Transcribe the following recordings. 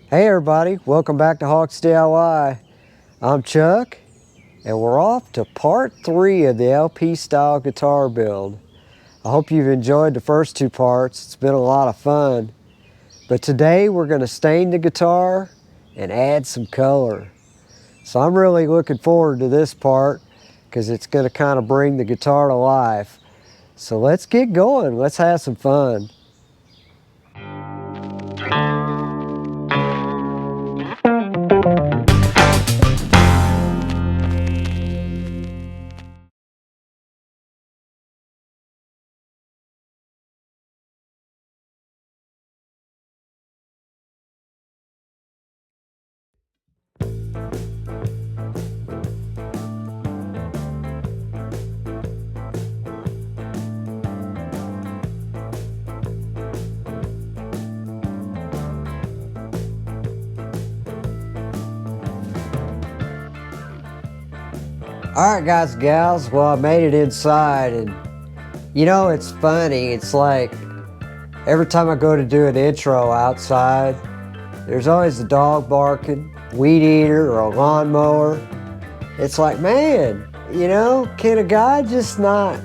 Hey everybody, welcome back to HawksDIY. I'm Chuck, and we're off to part 3 of the LP style guitar build. I hope you've enjoyed the first 2 parts. It's been a lot of fun. But today we're going to stain the guitar and add some color. So I'm really looking forward to this part because it's going to kind of bring the guitar to life. So let's get going. Let's have some fun. Alright guys and gals, well I made it inside, and you know, it's funny, it's like every time I go to do an intro outside, there's always a dog barking, weed eater, or a lawnmower. It's like, man, you know, can a guy just not,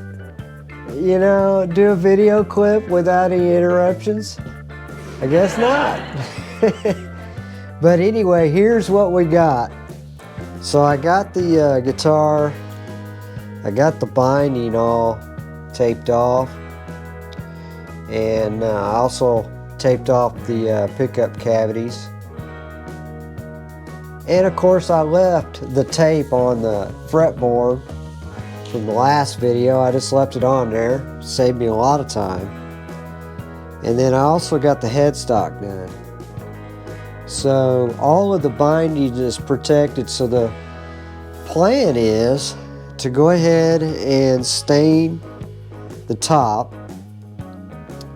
you know, do a video clip without any interruptions? I guess not. But anyway, here's what we got. So I got the guitar, I got the binding all taped off, and I also taped off the pickup cavities. And of course I left the tape on the fretboard from the last video. I just left it on there, saved me a lot of time. And then I also got the headstock done. So all of the binding is protected, so the plan is to go ahead and stain the top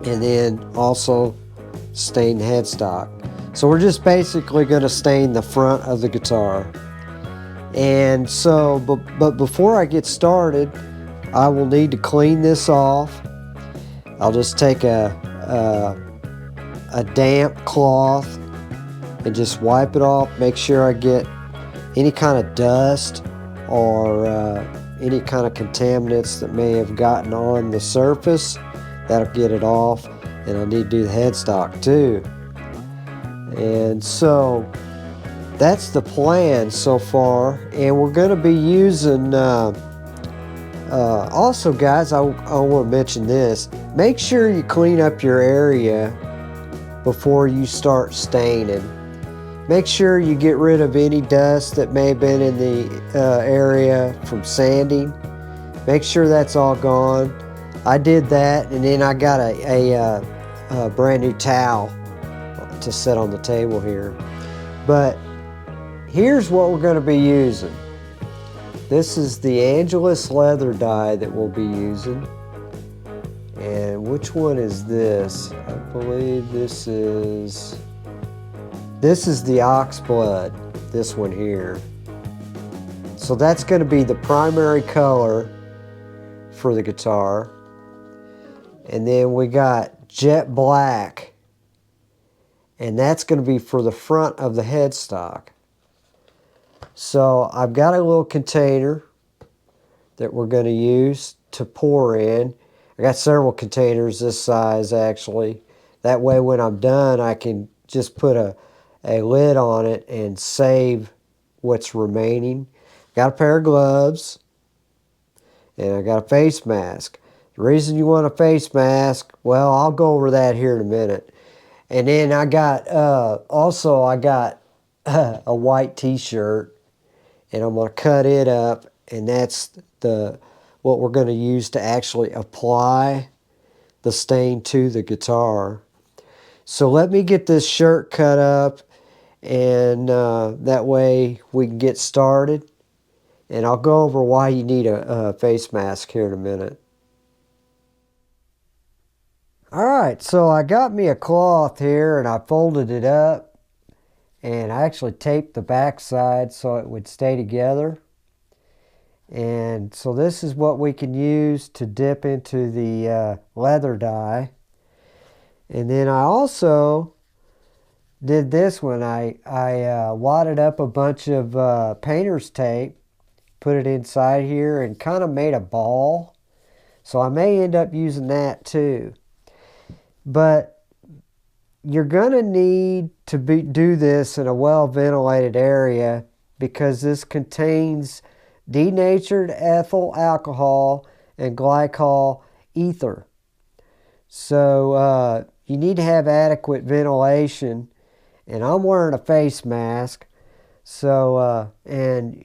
and then also stain the headstock. So we're just basically going to stain the front of the guitar. And so, but before I get started, I will need to clean this off. I'll just take a damp cloth and just wipe it off, make sure I get any kind of dust or any kind of contaminants that may have gotten on the surface. That'll get it off. And I need to do the headstock too. And so that's the plan so far. And we're going to be using, also guys, I want to mention this. Make sure you clean up your area before you start staining. Make sure you get rid of any dust that may have been in the area from sanding. Make sure that's all gone. I did that, and then I got a brand new towel to set on the table here. But here's what we're going to be using. This is the Angelus leather dye that we'll be using. And which one is this? I believe this is the Oxblood, this one here. So that's going to be the primary color for the guitar. And then we got jet black, and that's going to be for the front of the headstock. So I've got a little container that we're going to use to pour in. I got several containers this size actually. That way when I'm done I can just put a lid on it and save what's remaining. Got a pair of gloves, and I got a face mask. The reason you want a face mask, well, I'll go over that here in a minute. And then I got also I got a white t-shirt, and I'm going to cut it up, and that's what we're going to use to actually apply the stain to the guitar. So let me get this shirt cut up, and that way we can get started. And I'll go over why you need a face mask here in a minute. Alright, so I got me a cloth here, and I folded it up, and I actually taped the back side so it would stay together. And so this is what we can use to dip into the leather dye. And then I also did this one. I wadded up a bunch of painter's tape, put it inside here, and kind of made a ball. So I may end up using that too. But you're going to need to do this in a well-ventilated area because this contains denatured ethyl alcohol and glycol ether. So you need to have adequate ventilation. And I'm wearing a face mask. So, and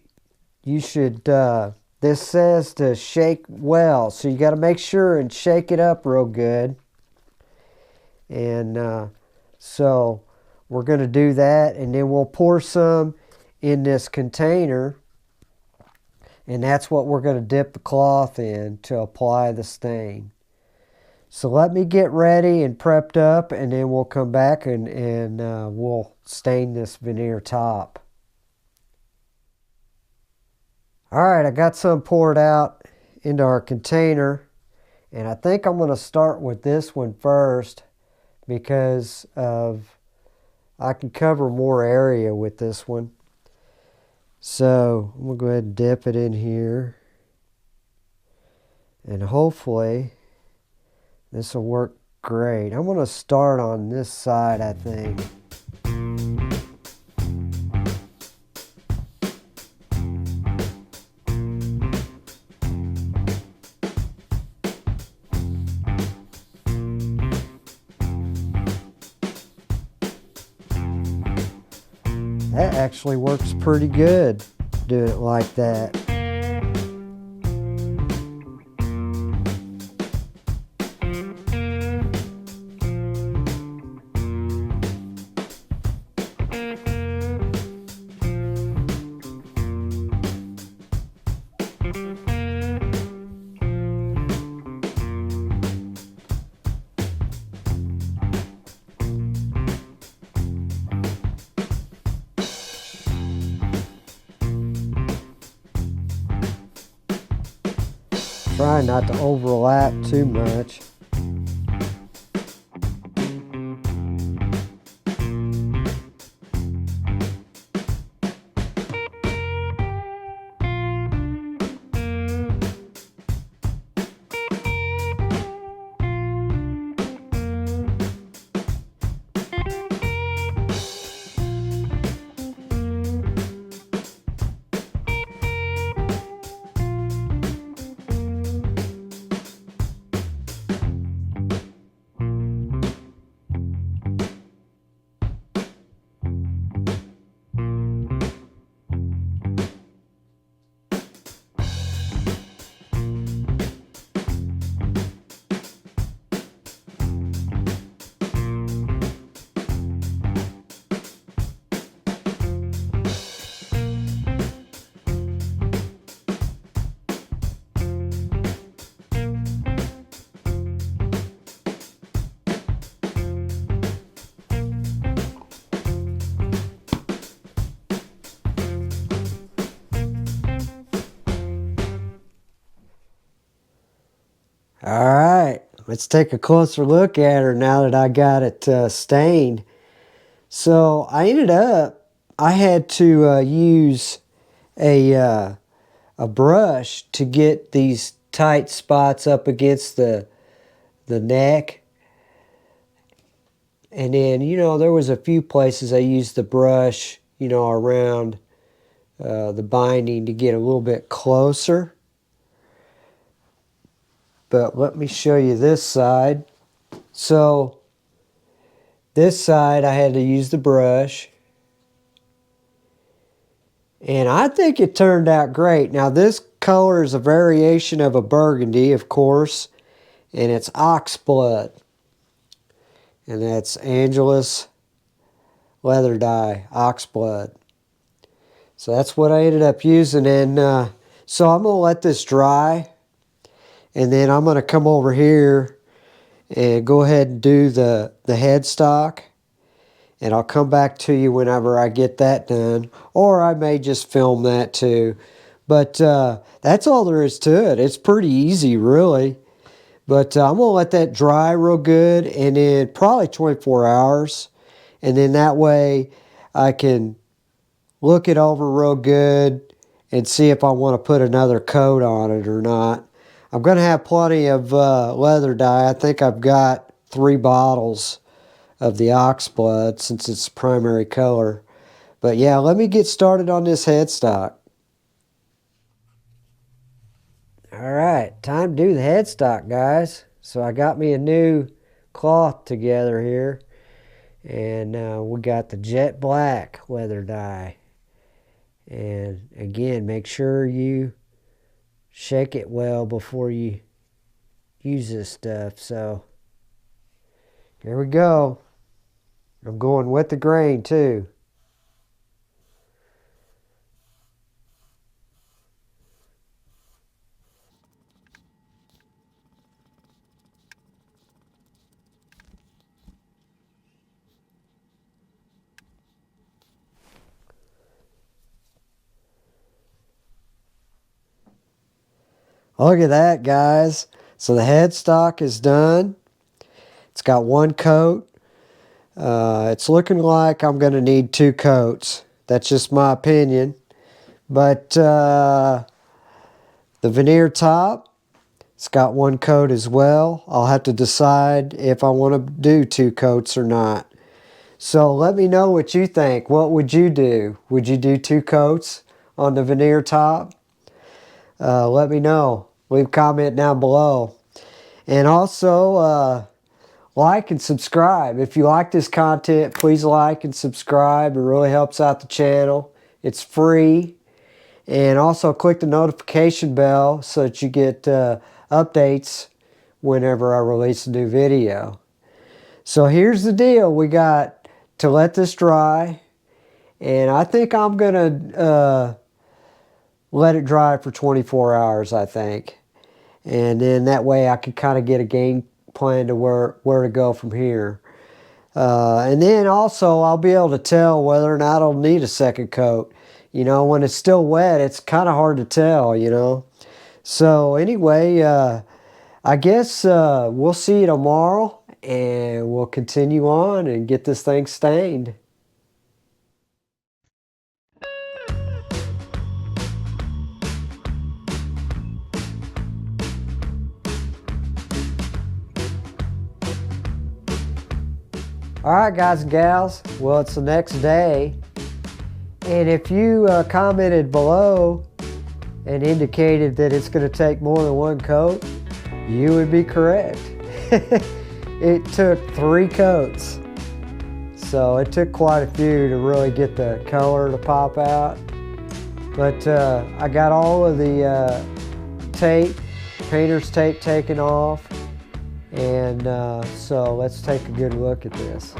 you should, this says to shake well. So you got to make sure and shake it up real good. And so we're going to do that, and then we'll pour some in this container, and that's what we're going to dip the cloth in to apply the stain. So let me get ready and prepped up, and then we'll come back and we'll stain this veneer top. Alright, I got some poured out into our container, and I think I'm going to start with this one first because I can cover more area with this one. So I'm going to go ahead and dip it in here, and hopefully this will work great. I'm going to start on this side, I think. That actually works pretty good, doing it like that. Try not to overlap too much. All right, let's take a closer look at her now that I got it stained. So I had to use a brush to get these tight spots up against the neck. And then, there was a few places I used the brush, around the binding to get a little bit closer. But let me show you this side. So this side I had to use the brush. And I think it turned out great. Now this color is a variation of a burgundy, of course. And it's Oxblood. And that's Angelus leather dye, Oxblood. So that's what I ended up using. And so I'm going to let this dry. And then I'm going to come over here and go ahead and do the headstock. And I'll come back to you whenever I get that done. Or I may just film that too. But that's all there is to it. It's pretty easy, really. But I'm going to let that dry real good. And then probably 24 hours. and then that way I can look it over real good and see if I want to put another coat on it or not. I'm going to have plenty of leather dye. I think I've got 3 bottles of the Oxblood since it's the primary color. But yeah, let me get started on this headstock. Alright, time to do the headstock, guys. So I got me a new cloth together here. And we got the jet black leather dye. And again, make sure you shake it well before you use this stuff. So here we go. I'm going with the grain too. Look at that, guys. So the headstock is done. It's got 1 coat. It's looking like I'm going to need 2 coats. That's just my opinion. But the veneer top, it's got 1 coat as well. I'll have to decide if I want to do 2 coats or not. So let me know what you think. What would you do? Would you do 2 coats on the veneer top? Let me know. Leave a comment down below. And also, like and subscribe. If you like this content, please like and subscribe. It really helps out the channel. It's free. And also click the notification bell so that you get updates whenever I release a new video. So here's the deal. We got to let this dry. And I think I'm going to let it dry for 24 hours, I think. And then that way I can kind of get a game plan to where to go from here. And then also I'll be able to tell whether or not I'll need a second coat. You know, when it's still wet, it's kind of hard to tell, you know. So anyway, I guess we'll see you tomorrow, and we'll continue on and get this thing stained. Alright, guys and gals, well, it's the next day, and if you commented below and indicated that it's going to take more than 1 coat, you would be correct. It took 3 coats, so it took quite a few to really get the color to pop out. But I got all of the tape, painter's tape taken off. And so let's take a good look at this.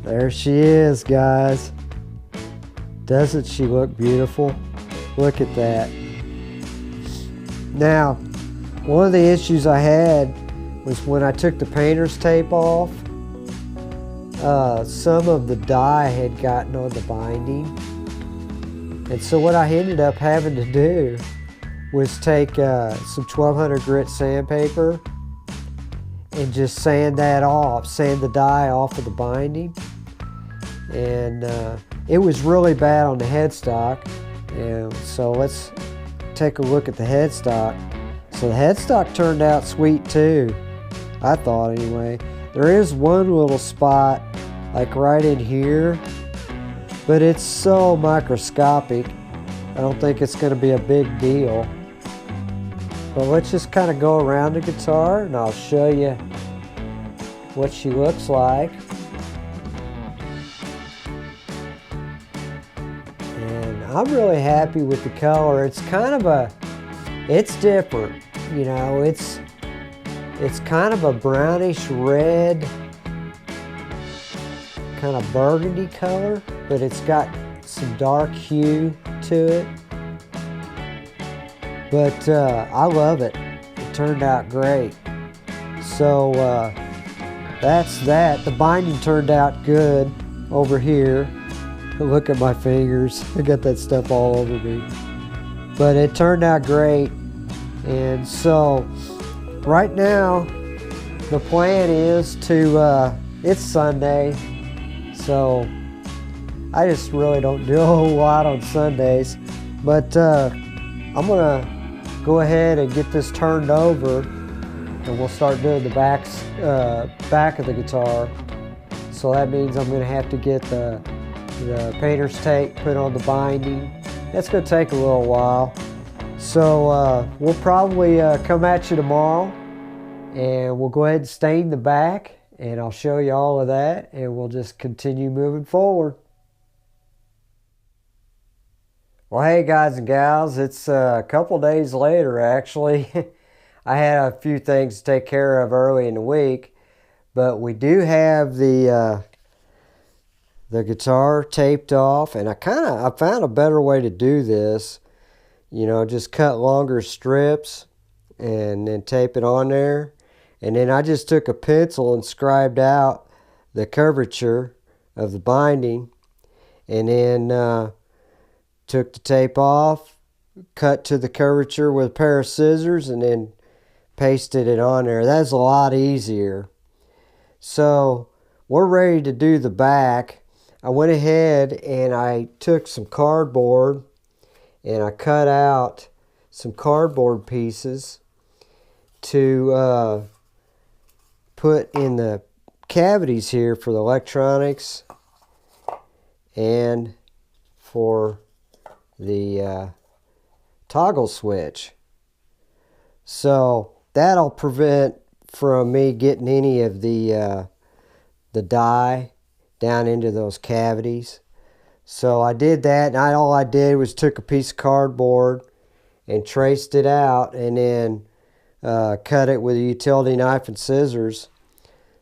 There she is, guys. Doesn't she look beautiful? Look at that. Now, one of the issues I had was when I took the painter's tape off, some of the dye had gotten on the binding. And so what I ended up having to do was take some 1200 grit sandpaper and just sand that off, sand the dye off of the binding. And it was really bad on the headstock. And so let's take a look at the headstock. So the headstock turned out sweet too, I thought anyway. There is one little spot like right in here, but it's so microscopic, I don't think it's going to be a big deal. But let's just kind of go around the guitar and I'll show you what she looks like. And I'm really happy with the color. It's kind of it's different, you know, it's kind of a brownish red, kind of burgundy color, but it's got some dark hue to it. But I love it. It turned out great. So that's that. The binding turned out good over here. Look at my fingers. I got that stuff all over me. But it turned out great. And so right now the plan is to it's Sunday, so I just really don't do a whole lot on Sundays. But I'm gonna go ahead and get this turned over, and we'll start doing the back of the guitar. So that means I'm gonna have to get the painter's tape put on the binding. That's gonna take a little while. So we'll probably come at you tomorrow, and we'll go ahead and stain the back, and I'll show you all of that, and we'll just continue moving forward. Well, hey guys and gals, it's a couple days later actually. I had a few things to take care of early in the week, but we do have the guitar taped off, and I found a better way to do this. You know, just cut longer strips and then tape it on there. And then I just took a pencil and scribed out the curvature of the binding, and then took the tape off, cut to the curvature with a pair of scissors, and then pasted it on there. That's a lot easier. So we're ready to do the back. I went ahead and I took some cardboard and I cut out some cardboard pieces to put in the cavities here for the electronics and for the toggle switch. So that'll prevent from me getting any of the dye down into those cavities. So I did that, and all I did was took a piece of cardboard and traced it out, and then cut it with a utility knife and scissors.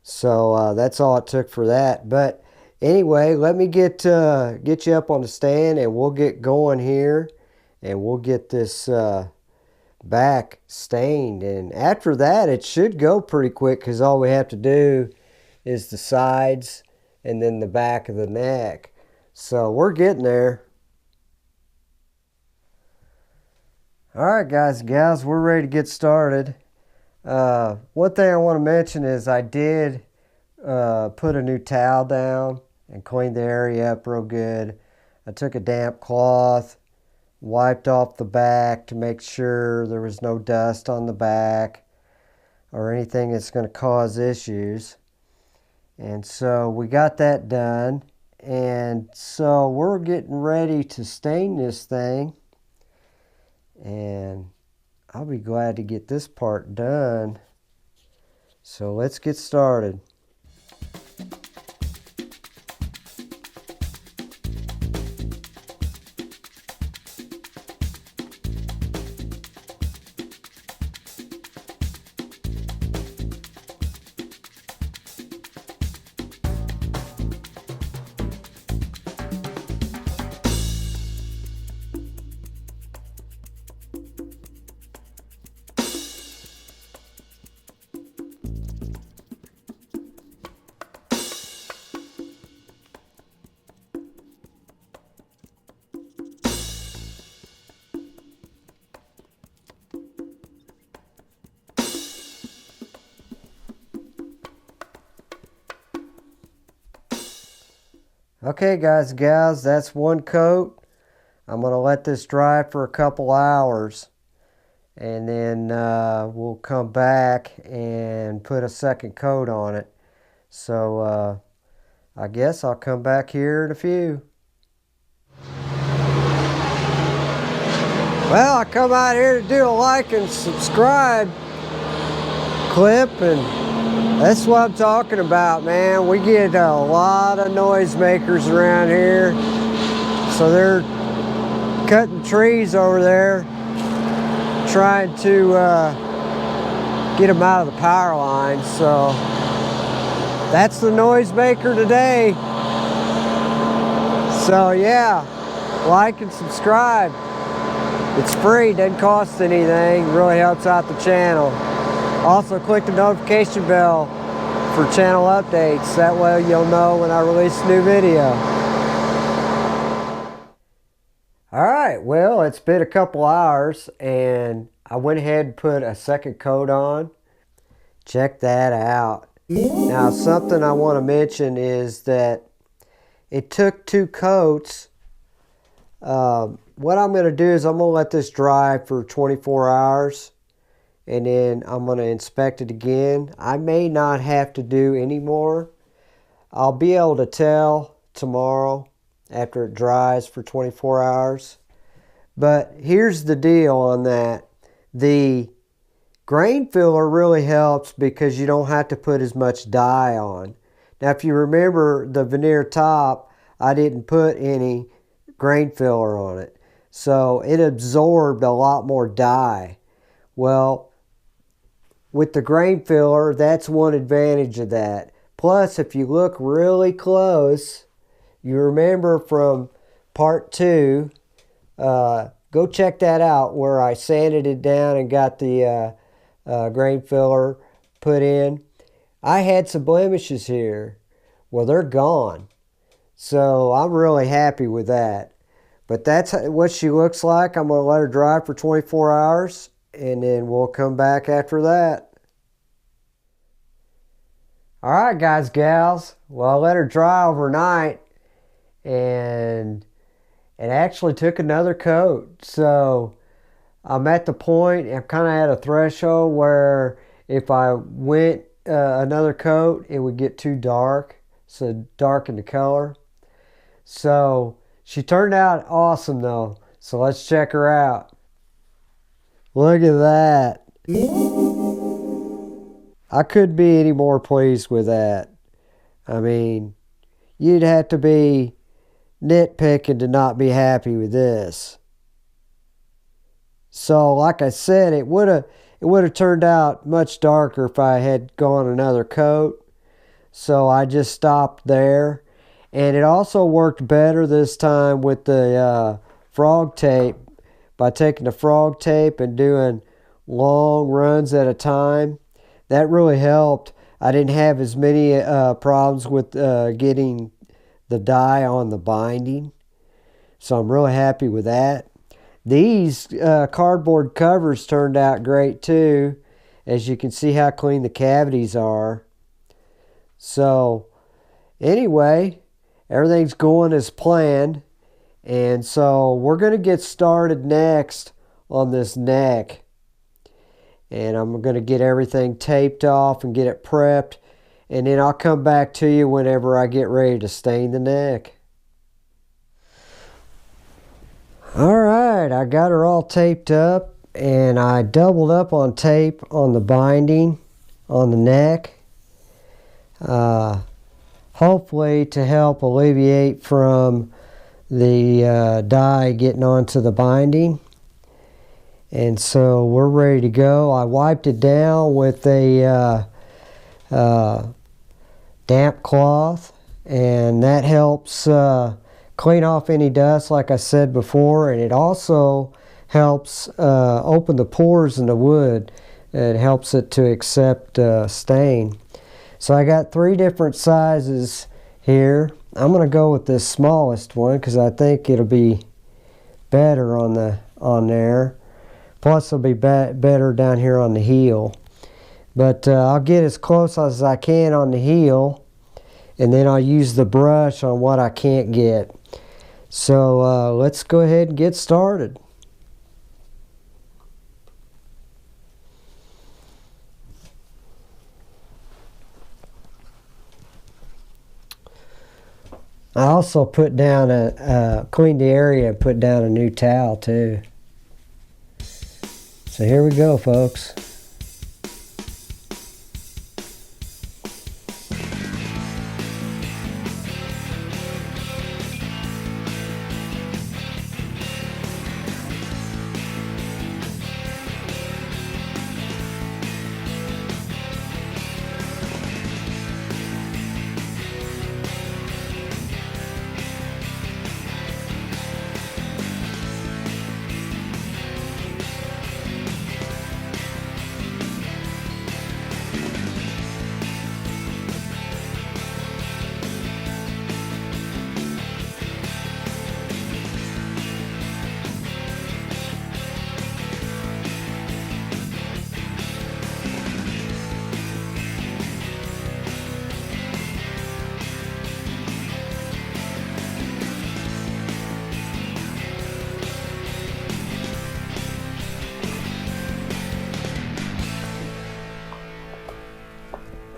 So that's all it took for that. But anyway, let me get you up on the stand, and we'll get going here, and we'll get this back stained. And after that, it should go pretty quick, because all we have to do is the sides and then the back of the neck. So we're getting there. Alright guys and gals, we're ready to get started. One thing I want to mention is I did put a new towel down and cleaned the area up real good. I took a damp cloth, wiped off the back to make sure there was no dust on the back or anything that's going to cause issues. And so we got that done. And so we're getting ready to stain this thing, and I'll be glad to get this part done. So let's get started. Okay guys and gals, that's one coat. I'm going to let this dry for a couple hours, and then we'll come back and put a second coat on it. So I guess I'll come back here in a few. Well, I come out here to do a like and subscribe clip, and that's what I'm talking about, man. We get a lot of noisemakers around here. So they're cutting trees over there, trying to get them out of the power lines. So that's the noisemaker today. So yeah, like and subscribe. It's free, doesn't cost anything, really helps out the channel. Also click the notification bell for channel updates. That way you'll know when I release a new video. Alright, well, it's been a couple hours and I went ahead and put a second coat on. Check that out. Now, something I want to mention is that it took 2 coats. What I'm going to do is I'm going to let this dry for 24 hours and then I'm going to inspect it again. I may not have to do any more. I'll be able to tell tomorrow after it dries for 24 hours. But here's the deal on that. The grain filler really helps because you don't have to put as much dye on. Now, if you remember the veneer top, I didn't put any grain filler on it. So it absorbed a lot more dye. Well, with the grain filler, that's one advantage of that. Plus, if you look really close, you remember from part 2, go check that out where I sanded it down and got the grain filler put in. I had some blemishes here. Well, they're gone. So I'm really happy with that. But that's what she looks like. I'm going to let her dry for 24 hours and then we'll come back after that. Alright guys, gals. Well, I let her dry overnight and it actually took another coat. So I'm at the point, I'm kind of at a threshold where if I went another coat, it would get too dark. So darken the color. So she turned out awesome though. So let's check her out. Look at that. I couldn't be any more pleased with that. I mean, you'd have to be nitpicking to not be happy with this. So like I said, it would have turned out much darker if I had gone another coat. So I just stopped there. And it also worked better this time with the frog tape by taking the frog tape and doing long runs at a time. That really helped. I didn't have as many problems with getting the dye on the binding. So I'm really happy with that. These cardboard covers turned out great too. As you can see how clean the cavities are. So anyway, everything's going as planned. And so we're going to get started next on this neck. And I'm going to get everything taped off and get it prepped. And then I'll come back to you whenever I get ready to stain the neck. Alright, I got her all taped up. And I doubled up on tape on the binding on the neck. Hopefully to help alleviate from the dye getting onto the binding. And so we're ready to go. I wiped it down with a damp cloth, and that helps clean off any dust like I said before, and it also helps open the pores in the wood. It helps it to accept stain. So I got 3 different sizes here. I'm going to go with this smallest one because I think it'll be better on there. Plus it'll be better down here on the heel. But I'll get as close as I can on the heel, and then I'll use the brush on what I can't get. So let's go ahead and get started. I also put down cleaned the area and put down a new towel too. So here we go, folks.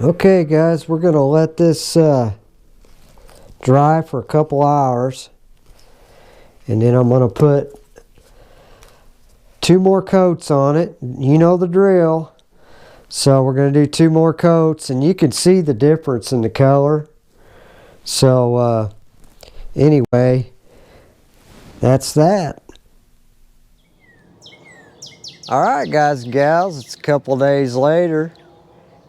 Okay guys, we're gonna let this dry for a couple hours, and then I'm gonna put 2 more coats on it. You know the drill. So we're gonna do 2 more coats, and you can see the difference in the color. So anyway, that's that. Alright guys and gals, it's a couple days later,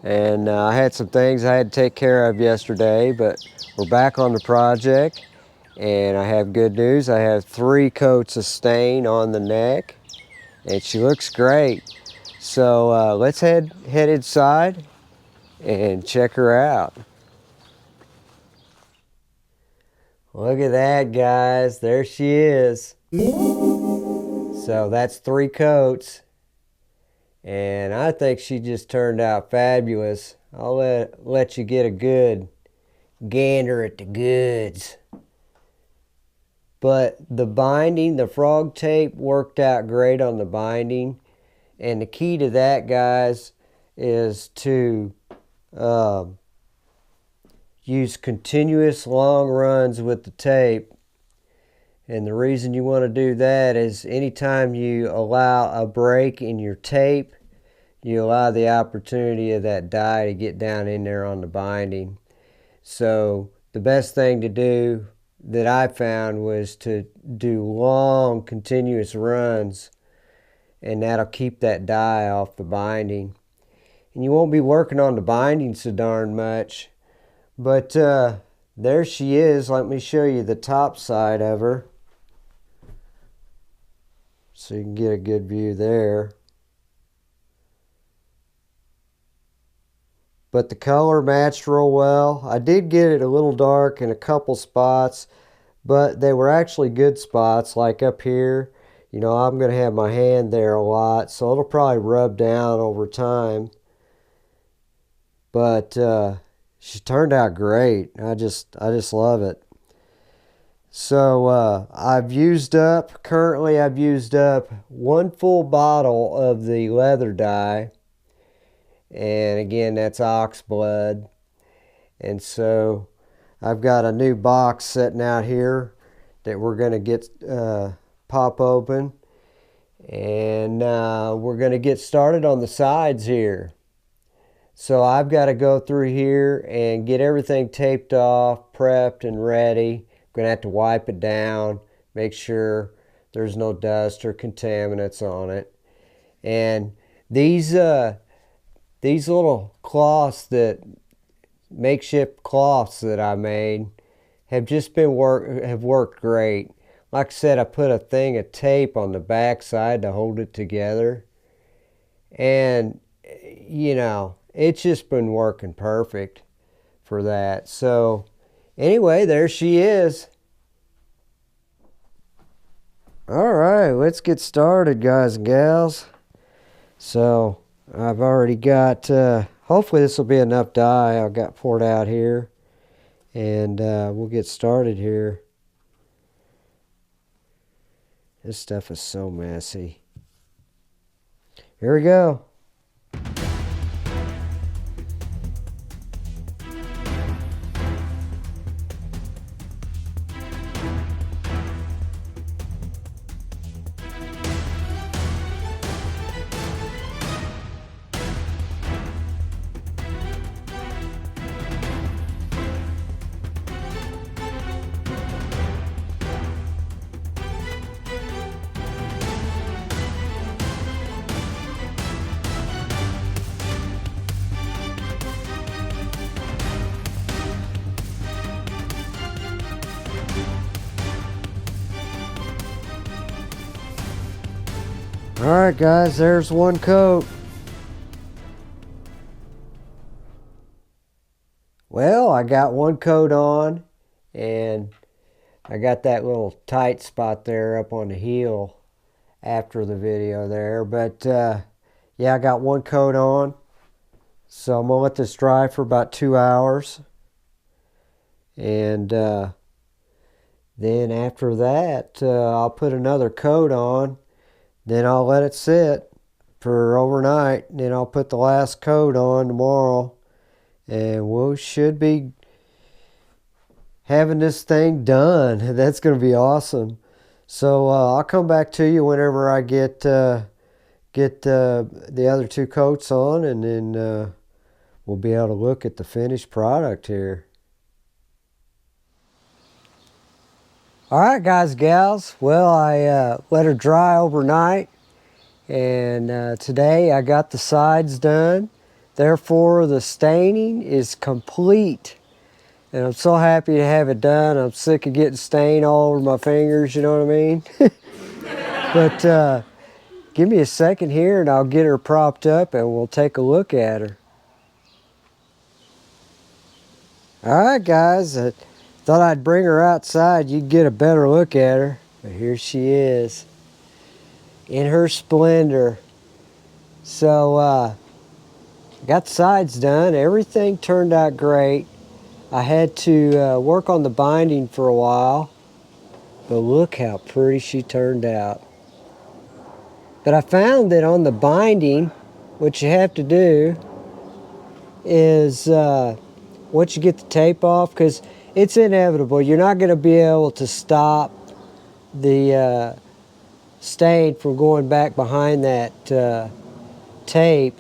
and I had some things I had to take care of yesterday, but we're back on the project, and I have good news. I have 3 coats of stain on the neck, and she looks great. So let's head inside and check her out. Look at that, guys. There she is. So that's 3 coats, and I think she just turned out fabulous. I'll let you get a good gander at the goods. But the binding, the frog tape worked out great on the binding, and the key to that, guys, is to use continuous long runs with the tape. And the reason you want to do that is anytime you allow a break in your tape, you allow the opportunity of that dye to get down in there on the binding. So the best thing to do that I found was to do long continuous runs, and that'll keep that dye off the binding. And you won't be working on the binding so darn much. But there she is. Let me show you the top side of her, so you can get a good view there. But the color matched real well. I did get it a little dark in a couple spots, but they were actually good spots, like up here. You know, I'm going to have my hand there a lot, so it'll probably rub down over time. But she turned out great. I just love it. So currently I've used up 1 full bottle of the leather dye, and again, that's Oxblood. And so I've got a new box sitting out here that we're going to get pop open, and we're going to get started on the sides here. So I've got to go through here and get everything taped off, prepped and ready. I'm going to have to wipe it down, make sure there's no dust or contaminants on it. And these little cloths, makeshift cloths that I made, have just been worked great. Like I said, I put a thing of tape on the back side to hold it together, and you know, it's just been working perfect for that. So anyway, there she is. All right, let's get started, guys and gals. So I've already got, hopefully this will be enough dye I've got poured out here, and we'll get started here. This stuff is so messy. Here we go. Alright guys, there's 1 coat. Well, I got 1 coat on, and I got that little tight spot there up on the heel after the video there. But yeah, I got 1 coat on. So I'm going to let this dry for about 2 hours. And then after that, I'll put another coat on. Then I'll let it sit for overnight. Then I'll put the last coat on tomorrow. and we should be having this thing done. That's going to be awesome. So I'll come back to you whenever I get the other 2 coats on, and then we'll be able to look at the finished product here. Alright guys, gals, well, I let her dry overnight, and today I got the sides done. Therefore the staining is complete, and I'm so happy to have it done. I'm sick of getting stain all over my fingers, you know what I mean? But give me a second here and I'll get her propped up and we'll take a look at her. Alright guys, I thought I'd bring her outside. You'd get a better look at her. But here she is in her splendor. So got the sides done. Everything turned out great. I had to work on the binding for a while, but look how pretty she turned out. But I found that on the binding, what you have to do is once you get the tape off, because it's inevitable, you're not going to be able to stop the stain from going back behind that tape.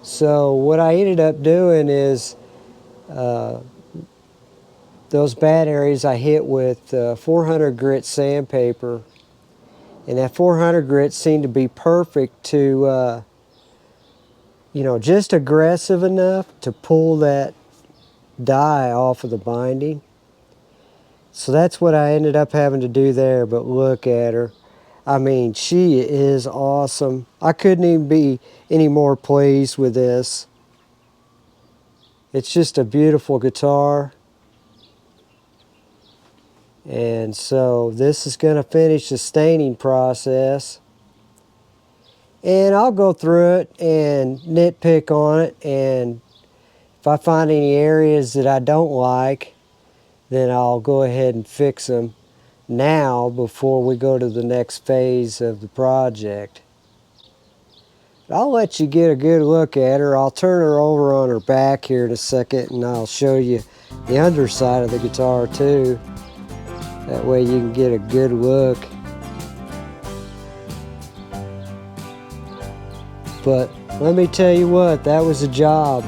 So what I ended up doing is those bad areas I hit with 400 grit sandpaper, and that 400 grit seemed to be perfect to you know, just aggressive enough to pull that dye off of the binding. So that's what I ended up having to do there. But look at her. I mean, she is awesome. I couldn't even be any more pleased with this. It's just a beautiful guitar. And so this is going to finish the staining process. And I'll go through it and nitpick on it, and if I find any areas that I don't like, then I'll go ahead and fix them now before we go to the next phase of the project. But I'll let you get a good look at her. I'll turn her over on her back here in a second, and I'll show you the underside of the guitar too. That way you can get a good look. But let me tell you what, that was a job.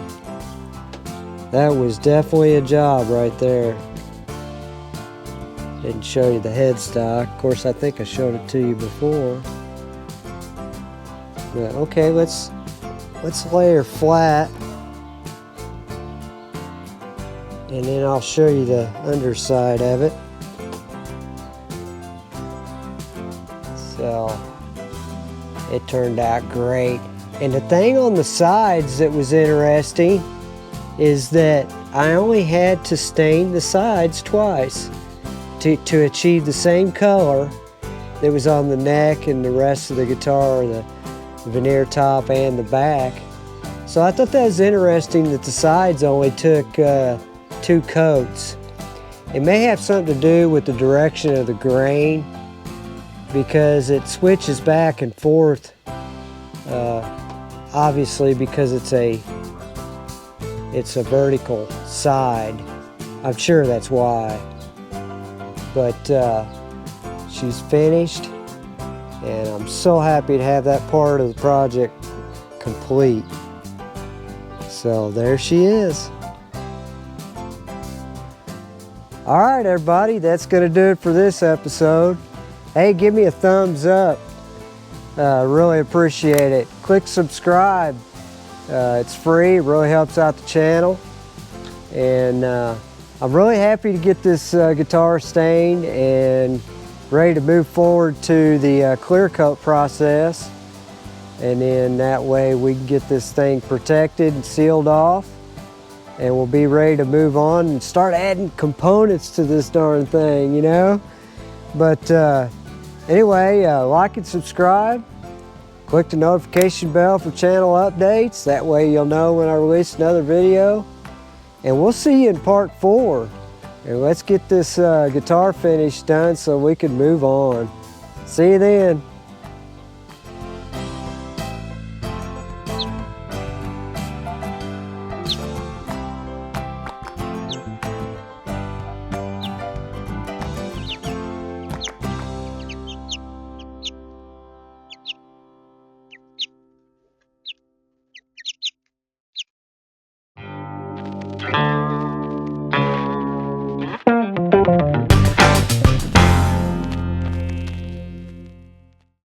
That was definitely a job right there. Didn't show you the headstock. Of course, I think I showed it to you before. But okay, let's lay her flat, and then I'll show you the underside of it. So it turned out great. And the thing on the sides that was interesting is that I only had to stain the sides twice to achieve the same color that was on the neck and the rest of the guitar, the veneer top and the back. So I thought that was interesting that the sides only took 2 coats. It may have something to do with the direction of the grain, because it switches back and forth, obviously because it's a vertical side. I'm sure that's why. But she's finished, and I'm so happy to have that part of the project complete. So there she is. Alright everybody, that's going to do it for this episode. Hey, give me a thumbs up. Really appreciate it. Click subscribe. It's free. It really helps out the channel. And I'm really happy to get this guitar stained and ready to move forward to the clear coat process. And then that way we can get this thing protected and sealed off. And we'll be ready to move on and start adding components to this darn thing, you know? But anyway, like and subscribe. Click the notification bell for channel updates. That way you'll know when I release another video. And we'll see you in part 4. And let's get this guitar finish done so we can move on. See you then.